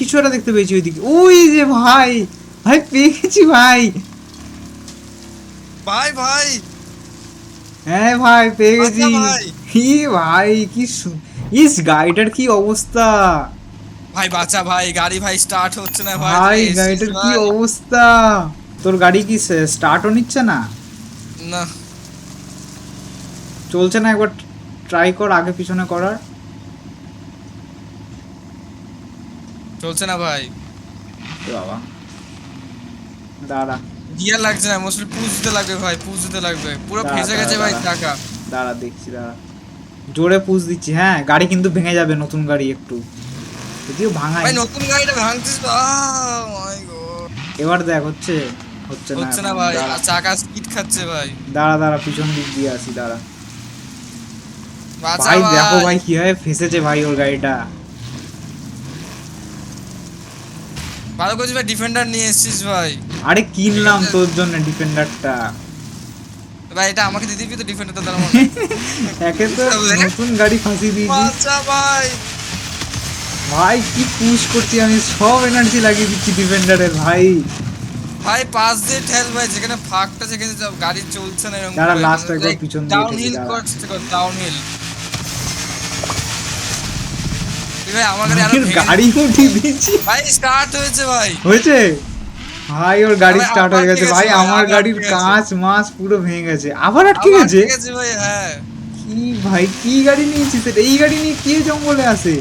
কিছু একটা দেখতে পেয়েছি ওইদিকে, ওই যে ভাই, ভাই পেয়ে গেছি ভাই। ভাই ভাই হ্যাঁ ভাই পেয়ে আচ্ছা গেছি। ভাই কি ভাই, ইস গাড়িটার কি অবস্থা ভাই বাঁচা ভাই, গাড়ি ভাই স্টার্ট হচ্ছে না ভাই, তুই ভাই, এসেছিস গাড়িটার কি ভাই। অবস্থা। তোর গাড়ি কি স্টার্টও নিচ্ছে না? না চলছে না, একবার ট্রাই কর আগে পিছনে করার। চলছে না ভাই, এ বাবা, দাঁড়া গিয়ার লাগছে না, মোস্টলি পুশ দিতে লাগবে ভাই, পুশ দিতে লাগবে, পুরো দাঁড়া ফেসে দাঁড়া গেছে ভাই দাঁড়া চাকা। দাঁড়া দেখছি, দাঁড়া জোরে পুশ দিচ্ছি। হ্যাঁ গাড়ি কিন্তু ভেঙে যাবে, নতুন গাড়ি একটু, যদিও ভাঙাই। ভাই নতুন গাড়িটা ভাঙছিস তো, মাই গড। এবার দেখ হচ্ছে, হচ্ছে না হচ্ছে না এখন, ভাই, দাঁড়া আর চাকা স্পিড খাচ্ছে ভাই। দাঁড়া দাঁড়া পিছন দিক দিয়ে আসি, দাঁড়া। বাঁচা ভাই দেখো ভাই। ভাই কিভাবে ফেসেছে ভাই ওর গাড়িটা। ভালো করেছিস ভাই, ডিফেন্ডার নিয়ে এসেছিস ভাই। আরে কিনলাম এখানে তোর জন্য ডিফেন্ডারটা। ভাই এটা আমাকে দিয়ে দিবি তো ডিফেন্ডারটা, তার মানে একে তো নতুন গাড়ি ফাঁসিয়ে দিয়েছি। বাঁচা ভাই। ভাই কি পুশ করছি আমি, সব এনার্জি লাগিয়ে দিচ্ছি ডিফেন্ডারের ভাই। ভাই পাশ দিয়ে ঠেল ভাই, যেখানে ফাঁকটা সেখানে গাড়ি চলছে না এরকম দাঁড়া করে, লাস্ট মানে একবার লাইক পিছন দিয়ে ডাউন ঠেকি, হিল দাঁড়া। করছে, ডাউন হিল। ভাই আমার গাড়ি আরো ভেঙে গাড়ি উঠিয়ে দিয়েছি। ভাই স্টার্ট হয়েছে ভাই। হয়েছে ভাই, ওর গাড়ি ভাই স্টার্ট আবার হয়ে গেছে ঠিক আছে ভাই, ভাই, আমার আবার গাড়ির ঠিক আছে, কাঁচ মাছ পুরো ভেঙে গেছে, আবার আটকে আবার গেছে। ঠিক আছে ভাই। হ্যাঁ কি ভাই, কি গাড়ি নিয়েছিস এটা? এই গাড়ি নিয়ে কে জঙ্গলে আসে?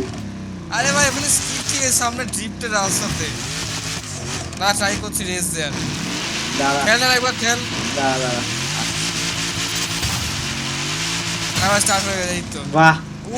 আরে ভাই এখানে স্কিপ ঠিক আছে, সামনে ড্রিফটের রাস্তাতে না, ট্রাই করছি রেস দেওয়ার। দাঁড়া খেল না একবার খেল। দাঁড়া দাঁড়া, আবার স্টার্ট হয়ে গেছে, এই তো। বাহ